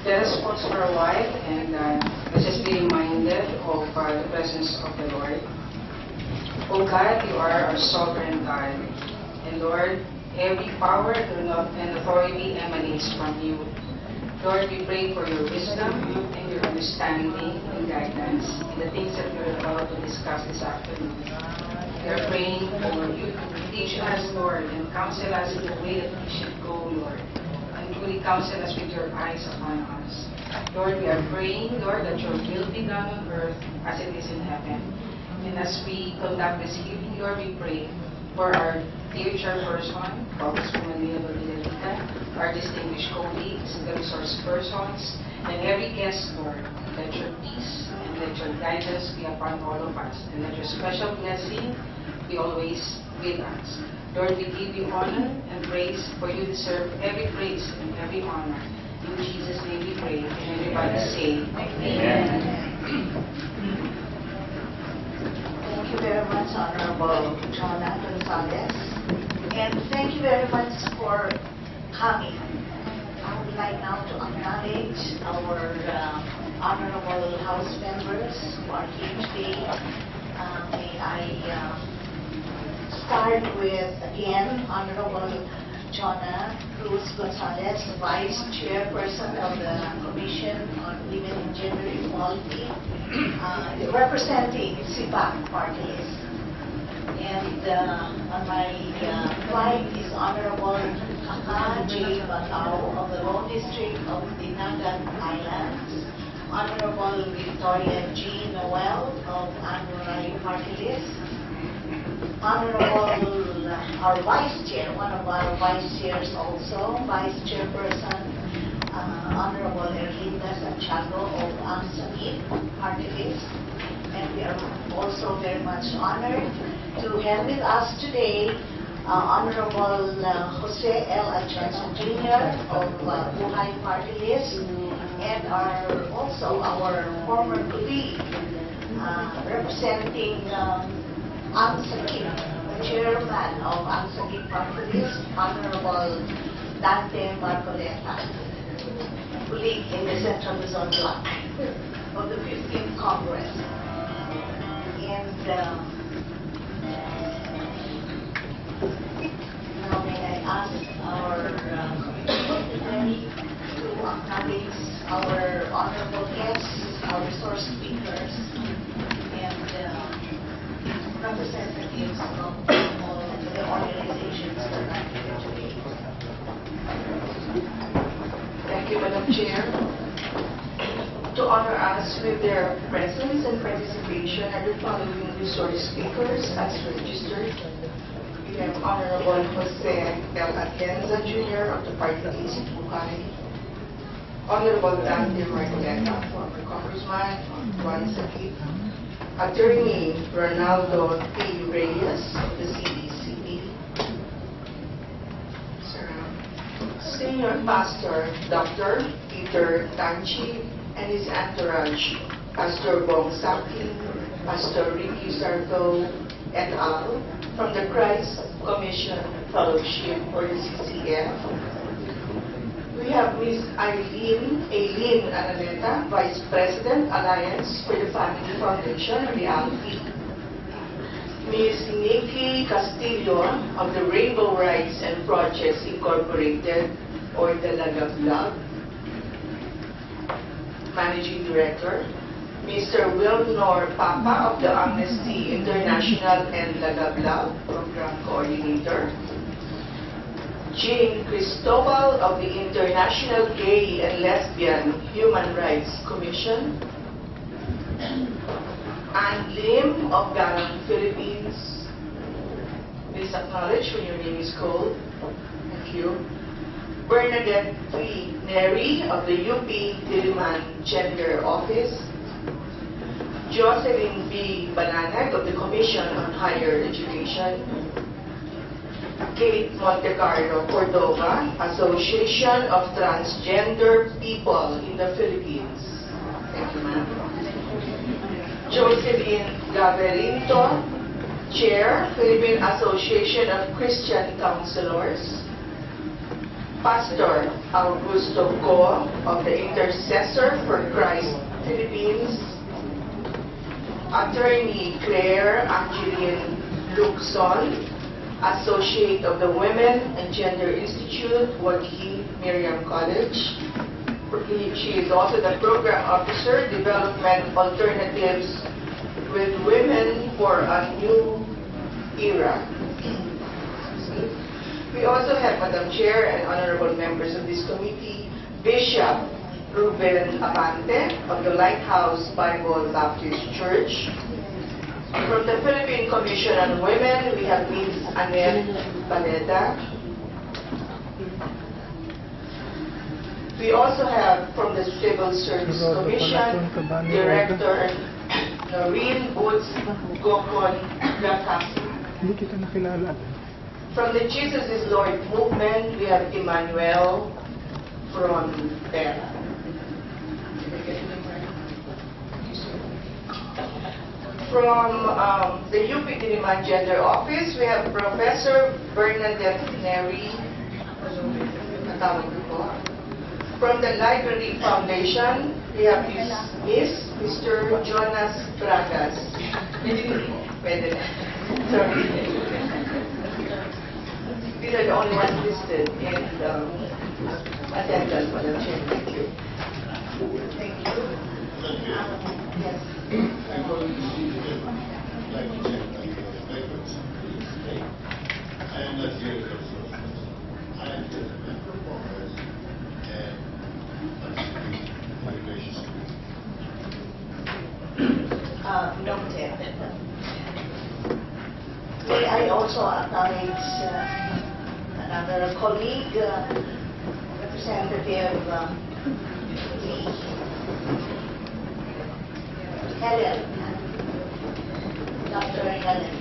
Let us pause for a while and let's just be reminded of the presence of the Lord. O God, you are our sovereign God. And Lord, every power and authority emanates from you. Lord, we pray for your wisdom and your understanding and guidance in the things that we are about to discuss this afternoon. We are praying for you to teach us, Lord, and counsel us in the way that we should go, Lord. And truly counsel us with your eyes upon us. Lord, we are praying, Lord, that your will be done on earth as it is in heaven. And as we conduct this evening, Lord, we pray for our dear chairperson, Congresswoman Leah Rodriguez, our distinguished colleagues, the resource persons, and every guest, Lord. Let your peace and let your guidance be upon all of us. And let your special blessing be always with us. Lord, we give you honor and praise, for you deserve every praise and every honor. In Jesus' name we pray. And everybody say, Amen. Thank you very much, Honorable Jonah Gonzalez. And thank you very much for coming. I would like now to acknowledge our honorable House members who are here today. May I start with, again, Honorable Jonah Cruz Gonzalez, Vice Chairperson of the Commission on Women and Gender Equality, representing CPAC party list. And on my right is Honorable Kaka J. Batao of the Law District of Dinagat Islands, Honorable Victoria G. Noel of Anurai Party List, Honorable, our Vice Chair, one of our Vice Chairs also, Vice Chairperson, Honorable Erlinda Santiago of Ang-Sagip Party List. And we are also very much honored to have with us today Honorable Jose L. Atienza Jr. of Buhay Party List, and also our former colleague representing Ang-Sagip, the chairman of Ang-Sagip Party List, Honorable Dante Marcoleta, colleague in the Central Luzon Bloc of the 15th Congress. And now may I ask our committee secretary to acknowledge our honorable guests, our resource speakers, and representatives of all the organizations that are here today. Thank you, Madam Chair. To honor us with their presence and participation are the following resource speakers as registered. We have Honorable Jose L. Atienza Jr. of the Party List Buhay, Honorable Dante Marcoleta, former Congressman of Ang-Sagip, Attorney Ronaldo P. Reyes of the CDCP, Senior Pastor Dr. Peter Tanchi and his entourage, Pastor Bong Saki, Pastor Ricky Sarto, et al., from the Christ Commission Fellowship or the CCF. We have Ms. Aileen Ananeta, Vice President, Alliance for the Family Foundation, Reality. Ms. Nikki Castillo of the Rainbow Rights and Projects Incorporated, or the Lagablag, Managing Director. Mr. Wilnor Papa of the Amnesty International and Lagablag, Program Coordinator. Jane Cristobal of the International Gay and Lesbian Human Rights Commission. Ann Lim of Galang, Philippines. Please acknowledge when your name is called. Thank you. Bernadette P. Neri of the UP Diliman Gender Office. Jocelyn B. Bananag of the Commission on Higher Education. Kate Montecarlo Cordova, Association of Transgender People in the Philippines. Thank you, ma'am. Jocelyn Gaverinto, Chair, Philippine Association of Christian Counselors. Pastor Augusto Go of the Intercessor for Christ Philippines, Attorney Claire Angeline Luxon, Associate of the Women and Gender Institute, Joaquin Miriam College. She is also the Program Officer, Development Alternatives with Women for a New Era. We also have Madam Chair and honorable members of this committee, Bishop Ruben Abante of the Lighthouse Bible Baptist Church. From the Philippine Commission on Women, we have Ms. Annette Baleda. We also have from the Civil Service Commission, Director Noreen Boots Gokon Gakasi. Hindi kita nakilala. From the Jesus is Lord movement, we have Emmanuel Frontera. From the UP Diliman Gender Office, we have Professor Bernadette Neri. From the Library Foundation, we have Mr. Jonas Bragas. Pwede na. Sorry. These are the only ones listed in attendance, Madam Chair. Thank you. Thank you. Yes. I'm going to see if I'd like to check the papers. I am not here as I am here as a member of Congress and participating in the immigration Noted. May I also acknowledge another colleague, Representative Helen, Dr. Helen.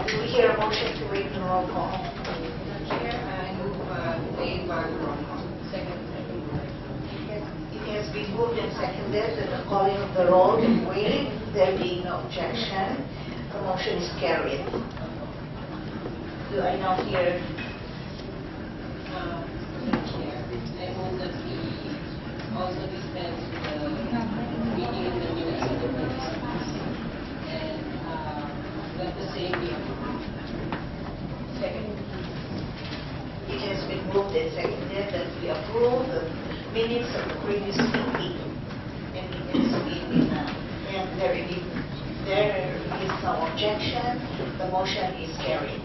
Do we hear a motion to waive the roll call? Chair, I move waive roll call. Second. It has been moved and seconded that the calling of the roll is waived. There being no objection, the motion is carried. Do I now hear? Chair, I move that we also dispense with the reading in the minutes of the police and let the same be approved. Second. It has been moved and seconded that we approve the minutes of the previous meeting. And it has been, and there is no objection, the motion is carried.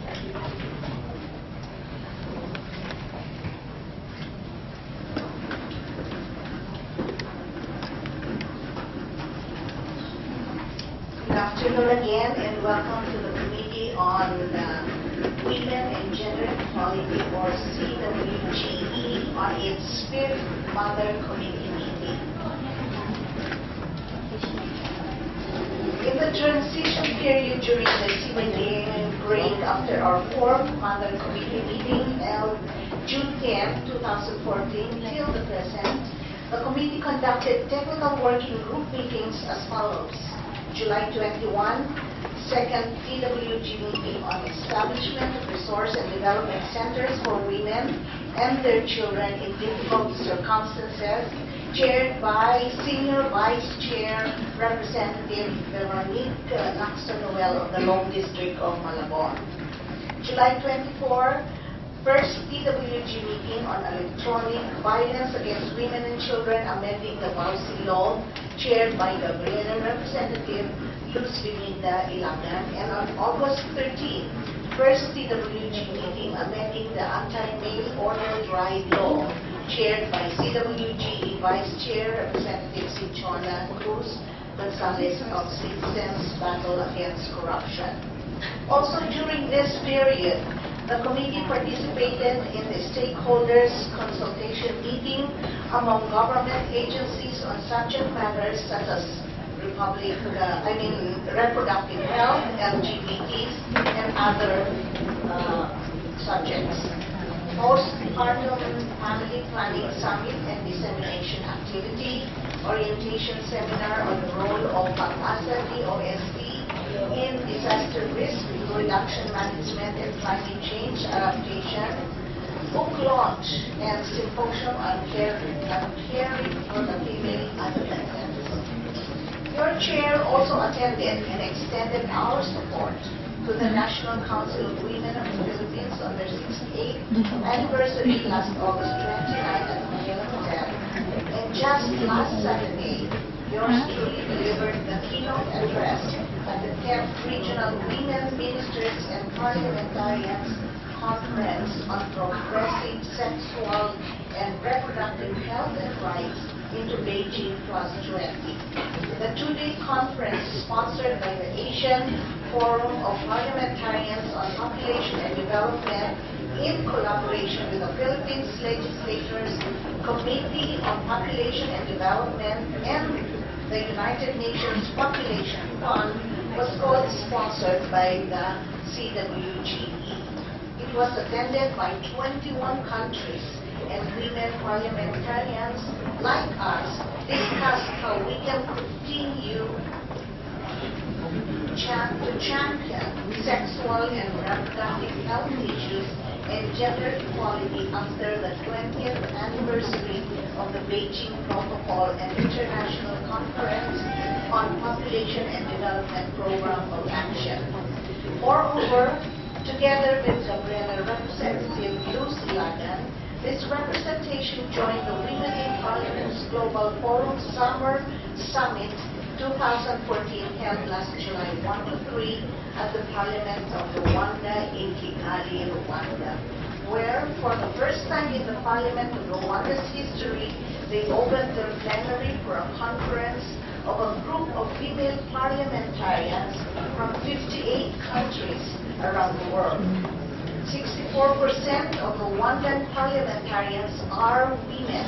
Good afternoon again, and welcome to the Committee on Women and Gender Equality, or CWGE, on its 5th Mother Committee meeting. In the transition period during the 7-year break after our 4th Mother Committee meeting held June 10, 2014 till the present, the committee conducted technical working group meetings as follows. July 21, second PWG meeting on establishment of resource and development centers for women and their children in difficult circumstances, chaired by Senior Vice Chair Representative Veronique Naxton-Noel of the Long District of Malabon. July 24, first PWG meeting on electronic violence against women and children, amending the policy law, chaired by Gabriela Representative Luz Benita Ilagan. And on August 13, first PWG meeting amending the anti-mail order drive law, chaired by CWG Vice Chair Representative Cinchona Cruz Gonzalez of Citizens Battle Against Corruption. Also during this period, the committee participated in the stakeholders consultation meeting among government agencies on subject matters such as reproductive health, LGBTs, and other subjects. Postpartum family planning summit and dissemination activity, orientation seminar on the role of Pag-asa DOST in disaster risk Reduction Management and Climate Change Adaptation, book launch, and symposium on caring for the female adolescents. Your chair also attended and extended our support to the National Council of Women of the Philippines on their 68th anniversary last August 29 at the Manila Hotel. And just last Saturday, yours truly delivered the keynote address at the 10th Regional Women Ministers and Parliamentarians Conference on Progressive Sexual and Reproductive Health and Rights into Beijing Plus 20. The two-day conference, sponsored by the Asian Forum of Parliamentarians on Population and Development in collaboration with the Philippines Legislators Committee on Population and Development and the United Nations Population Fund, was co-sponsored by the CWGE. It was attended by 21 countries, and women parliamentarians like us discussed how we can continue to champion sexual and reproductive health issues and gender equality after the 20th anniversary of the Beijing Protocol and International Conference on Population and Development Program of Action. Moreover, together with Gabriela Representative Lucy Lagan, this representation joined the Women in Parliament's Global Forum Summer Summit 2014 held last July 1 to 3 at the Parliament of Rwanda in Kigali, Rwanda, where for the first time in the Parliament of Rwanda's history, they opened their plenary for a conference of a group of female parliamentarians from 58 countries around the world. 64% of Rwandan parliamentarians are women,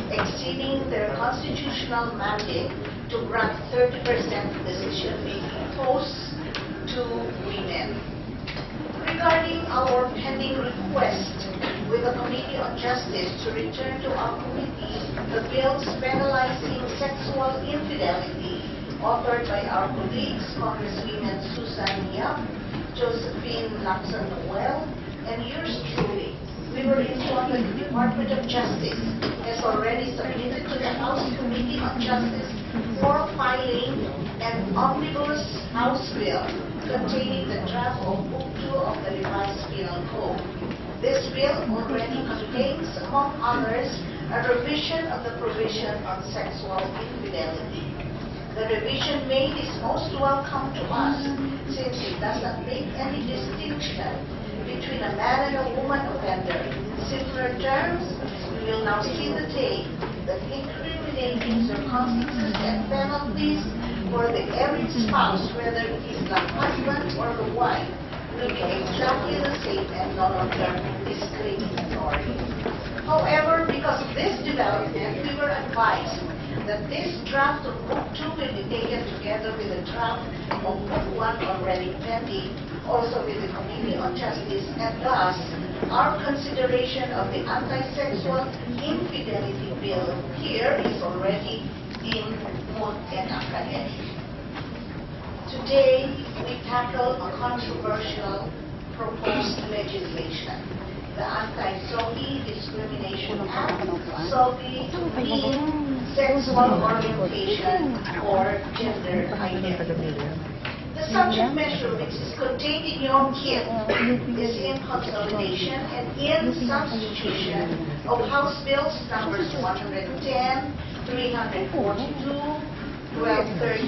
exceeding their constitutional mandate to grant 30% decision-making posts to women. Regarding our pending request with the Committee on Justice to return to our committee the bills penalizing sexual infidelity, authored by our colleagues, Congresswomen Susan Yap, Josephine Lacson-Noel, and yours truly, we were informed that the Department of Justice has already submitted to the House Committee on Justice for filing an omnibus House bill containing the draft of Book 2 of the revised penal code. This bill already contains, among others, a revision of the provision on sexual infidelity. The revision made is most welcome to us since it does not make any distinction between a man and a woman offender. In simpler terms, we will now see the tape that incriminating circumstances and penalties for the every spouse, whether it is the husband or the wife, will be exactly the same and no longer discriminatory. However, because of this development, we were advised that this draft of Book 2 will be taken together with the draft of Book 1 already pending, also with the Committee on Justice, and thus our consideration of the anti-sexual infidelity bill here is already in moot and academic. Today, we tackle a controversial proposed legislation, the Anti-SOGI Discrimination Act, SOGI being sexual orientation or gender identity. The subject measure, which is contained in your kit, is in consolidation and in substitution of House Bills numbers 110, 342, 1230,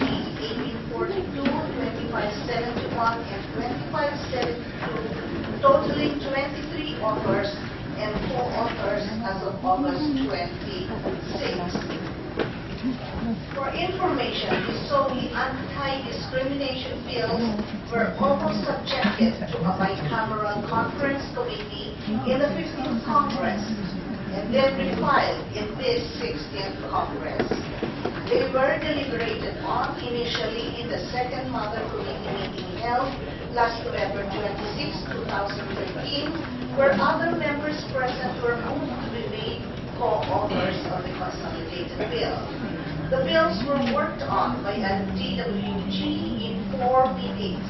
1842, 2571, and 2572, totaling 23 authors and co-authors as of August 26. For information, we saw the anti-discrimination bills were almost subjected to a bicameral conference committee in the 15th Congress and then refiled in this 16th Congress. They were deliberated on initially in the second Mother Committee meeting held last November 26, 2013, where other members present were moved to be made co-authors of the consolidated bill. The bills were worked on by a DWG in 4 meetings.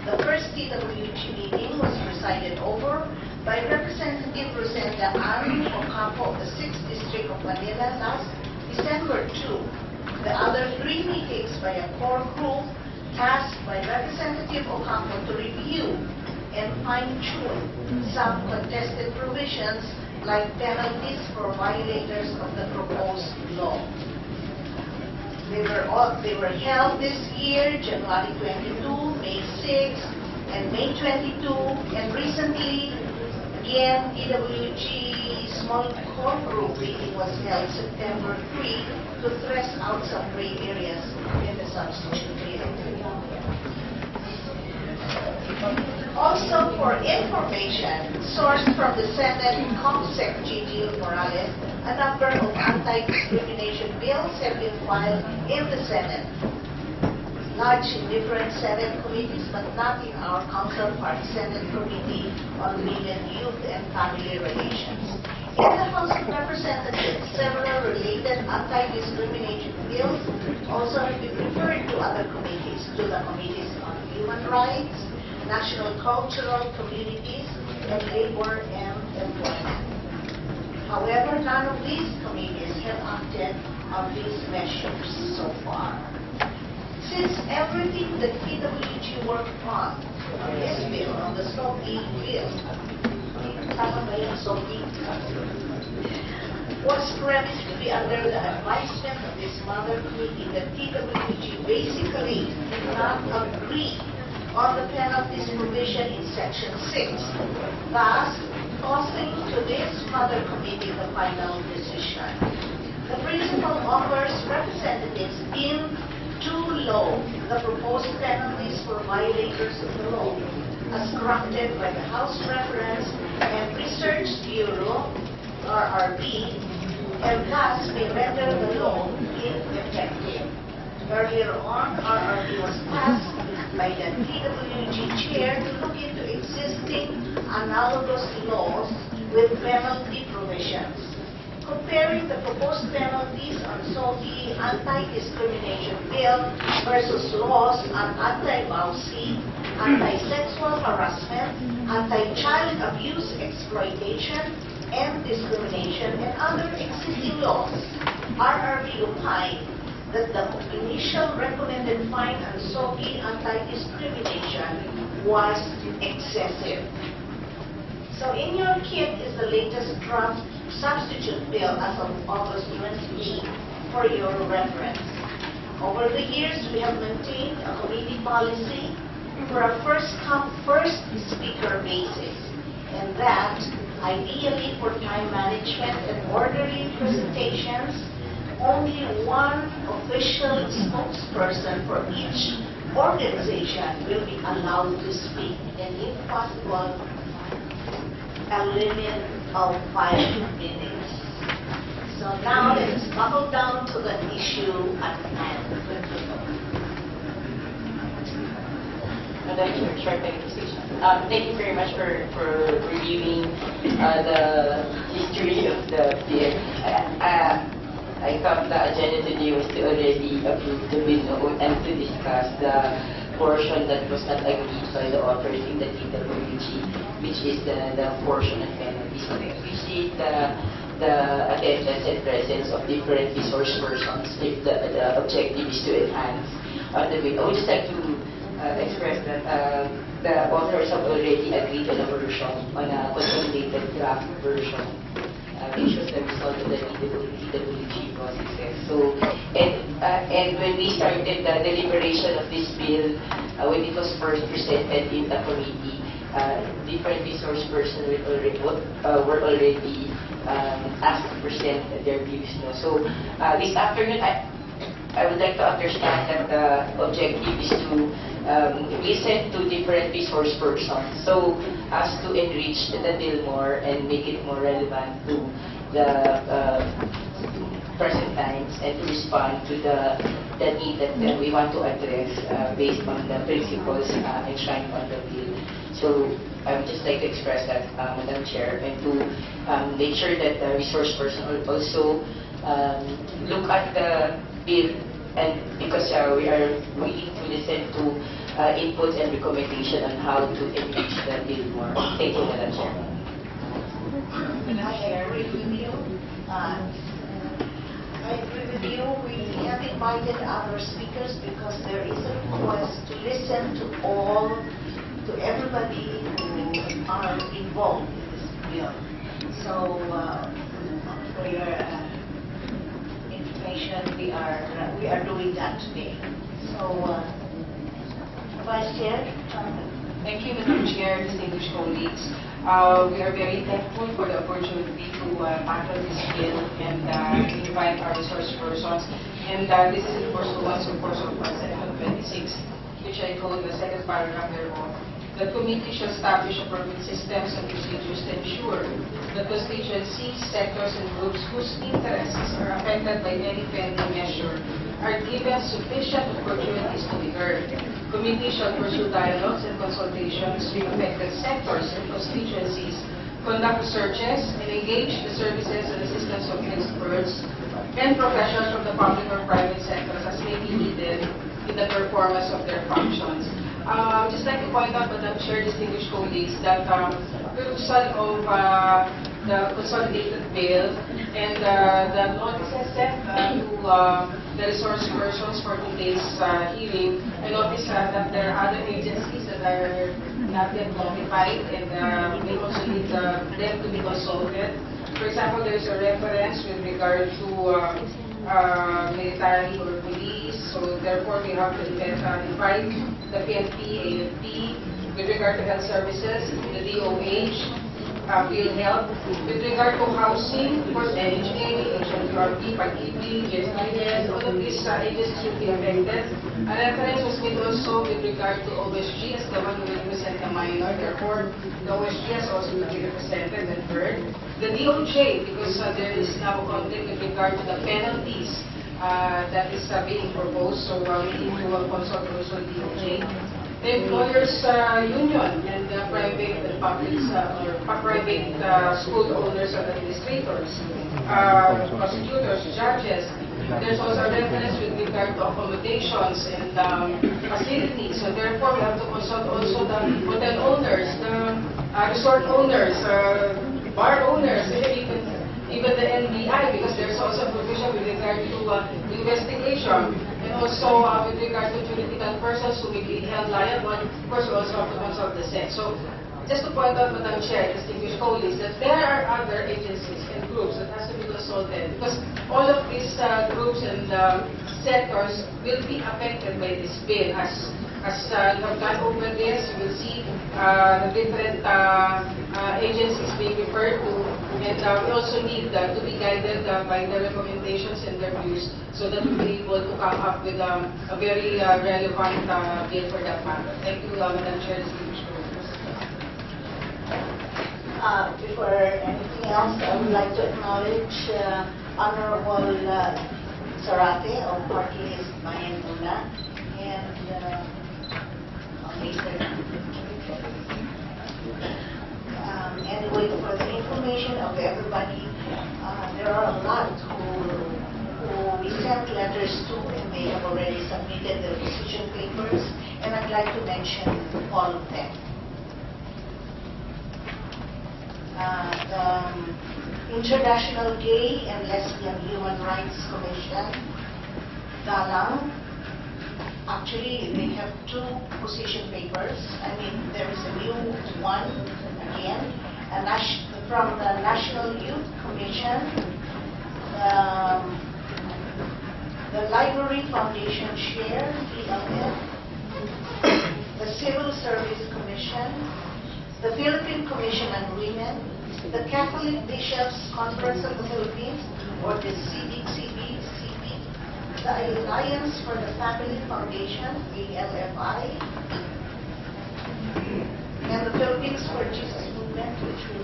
The first TWG meeting was presided over by Representative Rosenda Ann Ocampo of the 6th District of Manila last December 2. The other 3 meetings by a core group tasked by Representative Ocampo to review and fine-tune some contested provisions like penalties for violators of the proposed law. They were held this year, January 22, May 6, and May 22, and recently, again, TWG small core group meeting was held September 3 to thresh out some gray areas in the substitute bill. Also, for information, sourced from the Senate ComSec Gigi Morales, a number of anti-discrimination bills have been filed in the Senate, lodged in different Senate committees, but not in our counterpart Senate Committee on Women, Youth, and Family Relations. In the House of Representatives, several related anti-discrimination bills also have been referred to other committees, to the Committees on Human Rights, National Cultural Communities, and Labor and Employment. However, none of these committees have acted on these measures so far. Since everything that PWG worked on this bill, on the SOPI bill, was premised to be under the advisement of this mother committee, that PWG basically did not agree on the penalties provision in Section 6, thus causing to this mother committee the final decision. The principal offers representatives deemed too low the proposed penalties for violators of the law, as crafted by the House Reference and Research Bureau, RRB, and thus may render the law ineffective. Earlier on, RRB was tasked by the PWG chair to look into existing analogous laws with penalty provisions, comparing the proposed penalties on SOGI anti-discrimination bill versus laws on anti-mousy, anti-sexual harassment, anti-child abuse, exploitation, and discrimination, and other existing laws. RRB opined that the initial recommended fine on SOGI anti-discrimination was excessive. So in your kit is the latest draft substitute bill as of August 20 for your reference. Over the years, we have maintained a committee policy for a first-come, first-speaker basis, and that, ideally for time management and orderly presentations, only one official spokesperson for each organization will be allowed to speak, and if possible, a limit of 5 minutes. So now let's buckle down to the issue at hand. Madam Chair, thank you very much for reviewing the history of the bill. I thought the agenda today was to already approve the bill and to discuss the portion that was not agreed by the authors in the TWG, which is the portion of penalties. We appreciate the attendance and presence of different resource persons if the objective is to enhance the bill. I would just like to express that the authors have already agreed on a version, on a consolidated draft version, which was the result of the TWG processes. So, and when we started the deliberation of this bill, when it was first presented in the committee, different resource persons were already asked to present their views. No? So, this afternoon, I would like to understand that the objective is to listen to different resource persons, so as to enrich the bill more and make it more relevant to the present times and to respond to the need that we want to address based on the principles enshrined on the bill. So I would just like to express that, Madam Chair, and to make sure that the resource person will also look at the bill, and because we are willing to listen to inputs and recommendation on how to enrich the bill more. Thank you, Madam Chair. I agree with you. I agree with you. We have invited other speakers because there is a request to listen to everybody who are involved in this bill. So, for your information, we are doing that today. So, Vice Chair. Thank you, Madam Chair, distinguished colleagues. We are very thankful for the opportunity to tackle this bill and invite our resource persons. And this is in pursuance, of course, of Section 26, which I quote the second paragraph thereof. The committee shall establish appropriate systems and procedures to ensure that constituencies, sectors, and groups whose interests are affected by any pending measure are given sufficient opportunities to be heard. Committee shall pursue dialogues and consultations with affected sectors and constituencies, conduct researches, and engage the services and assistance of experts and professionals from the public or private sectors as may be needed in the performance of their functions. I would just like to point out, Madam Chair, distinguished colleagues, that perusal of the consolidated bill and the notices sent to the resource persons for today's hearing, I noticed that there are other agencies that are not yet notified and we also need them to be consulted. For example, there is a reference with regard to military or police, so therefore we have to invite the PNP, AFP, with regard to health services, the DOH, field health, with regard to housing, of course, NHA, HMQRP, PAGIBI, GSIS, all of these agencies will be affected. A reference was made also with regard to OSG as the one who will represent the minor, therefore the OSG has also will be represented and heard. The DOJ, because there is now a conflict with regard to the penalties that is being proposed, so we need to consult also DOJ. The employers union and the private and public or private school owners and administrators, prosecutors, judges. There's also a reference with regard to accommodations and facilities. So therefore, we have to consult also the hotel owners, the resort owners, bar owners, even the NBI, because there's also a provision with regard to investigation, and also with regard to juridical persons who may be held liable. Of course, we also have to consult the SEC. So, just to point out, Madam Chair, distinguished colleagues, that there are other agencies and groups that has to be consulted, because all of these groups and sectors will be affected by this bill. As you have gone over this, you will see the different agencies being referred to, and we also need to be guided by their recommendations and their views so that we'll be able to come up with a very relevant bill for that matter. Thank you, Madam Chair. Before anything else, I would like to acknowledge Honorable Zarate of Party List Bayan Una and anyway, for the information of everybody, there are a lot who we sent letters to and they have already submitted their position papers, and I'd like to mention all of them. The International Gay and Lesbian Human Rights Commission, Galang. Actually, they have two position papers. I mean, there is a new one again, from the National Youth Commission, the Library Foundation Share, PLF, the Civil Service Commission, the Philippine Commission on Women, the Catholic Bishops Conference of the Philippines, or the CBCB, the Alliance for the Family Foundation, ALFI, and the Philippines for Jesus Movement, which will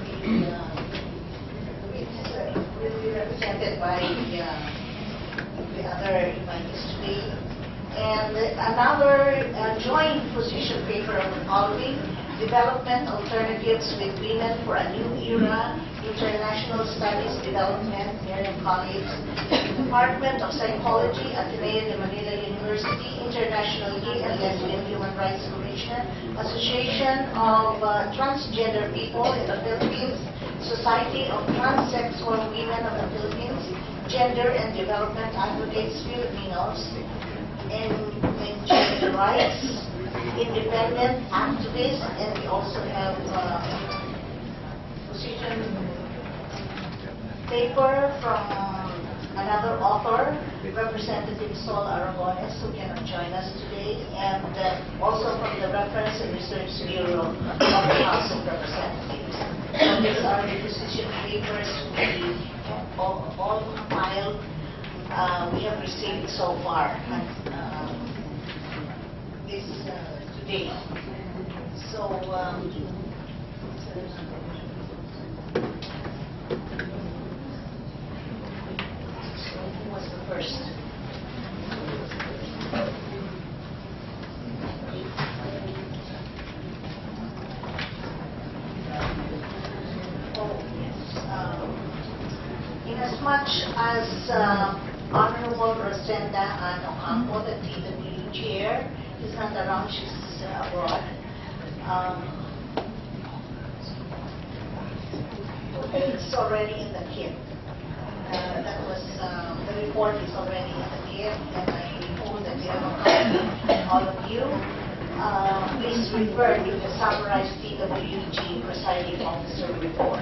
be represented by the other invitees today. And another joint position paper of the following: Development Alternatives with Women for a New Era International Studies Development here in College, Department of Psychology, Ateneo de Manila University, International Gay and Lesbian Human Rights Commission, Association of Transgender People in the Philippines, Society of Transsexual Women of the Philippines, Gender and Development Advocates Filipinos, in gender rights, independent activist, and we also have position paper from another author, Representative Sol Aragones, who cannot join us today, and also from the Reference and Research Bureau of the House of Representatives. So these are the position papers we all compiled, we have received so far this today. So who was the first? Oh, yes. Inasmuch as Honorable Rosenda Ocampo, the TW chair, is not around, she's abroad. It's already in the kit. That was, the report is already in the kit, and I hope that you have a copy, all of you. Please refer to the summarized TWG presiding officer report.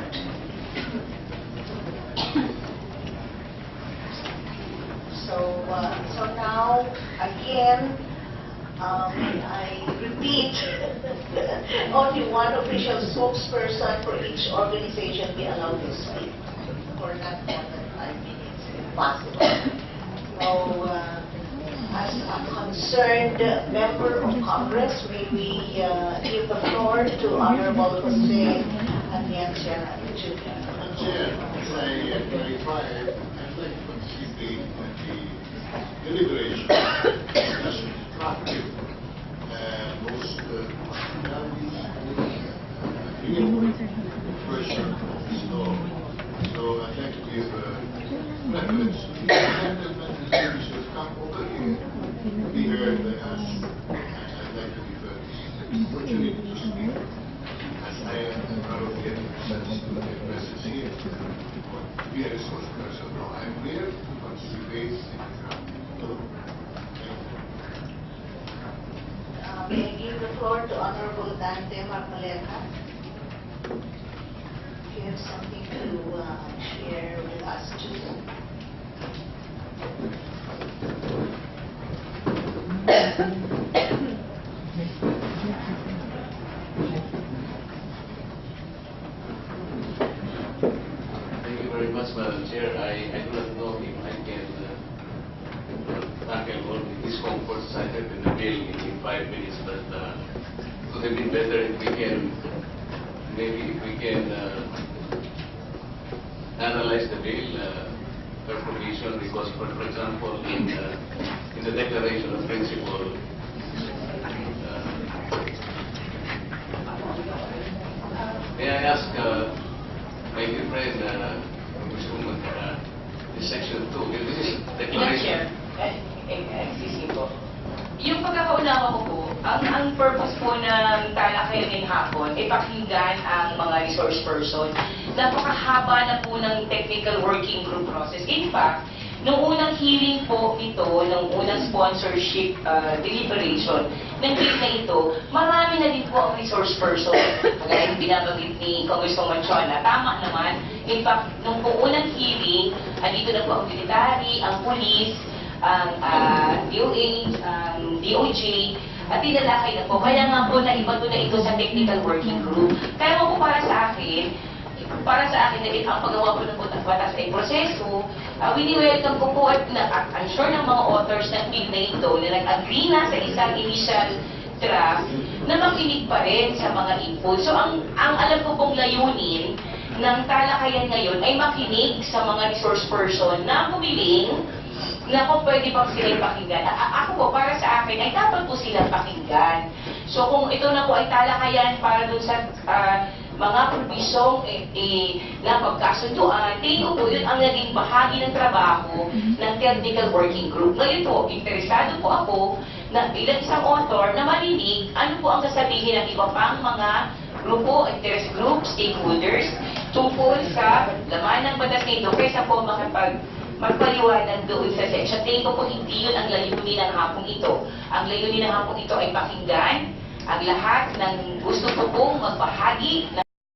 So now, again, I repeat, only one official spokesperson for each organization be allowed to speak for not more than 5 minutes, if possible. So, as a concerned member of Congress, may we give the floor to Honorable Jose Atienza Jr. Chair, as I clarify, I'd like to participate in the deliberation, discussion, drafting, most version of this law. So I'd like to give preference to the gentlemen and ladies who have come over here to be heard by us. And I'd like to give the opportunity to speak, as I am proud of the presence here. Be a responsible person. No, I'm here to participate in the draft. May I give the floor to Honorable Dante Marcoleta? If you have something to share with us too. Thank you very much, Madam Chair. I do not know if I can tackle all the discomforts cited in the bill in 5 minutes, but it would have been better if we can, maybe if we can analyze the bill per provision, because for example, in the Declaration of Principle, may I ask my dear friend, Ms. Uman, this section 2, this is declaration. Excuse me po. Yung pagkakaunawa ko po, ang purpose po ng talakayan ngayong hapon ay pakinggan ang mga resource person. Napakahaba na po ng technical working group process. In fact, nung unang hearing po ito, nung unang sponsorship deliberation ng bill na ito, marami na din po ang resource person. Kagaya yung binabanggit ni Congresswoman Chona, tama naman. In fact, nung unang hearing, andito na po ang military, ang police, ang DOH, DOJ, at tinalakay na po. Kaya nga po, naiba na ito sa technical working group. Kaya po para sa akin, dahil ang paggawa po ng batas ay proseso, wini-welcome ko po at I'm sure ng mga authors ng bill na ito na nag-agree na sa isang initial draft na makinig pa rin sa mga input. So ang alam ko pong layunin ng talakayan ngayon ay makinig sa mga resource person na humiling na kung pwede bang sila pakinggan. Ako po, para sa akin, ay dapat po silang pakinggan. So kung ito na po ay talakayan para dun sa mga probisyong na pagkasunduan, tingin ko po yun ang naging bahagi ng trabaho ng Technical Working Group. Ngayon po, interesado po ako na bilang isang author na marinig ano po ang sasabihin ng iba pang mga grupo, interest group, stakeholders, tungkol sa laman ng batas nito kaysa po magpaliwanag doon sa section. Tingin ko po hindi yun ang layunin ng hapong ito. Ang layunin ng hapong ito ay pakinggan ang lahat ng gusto ko pong magbahagi ng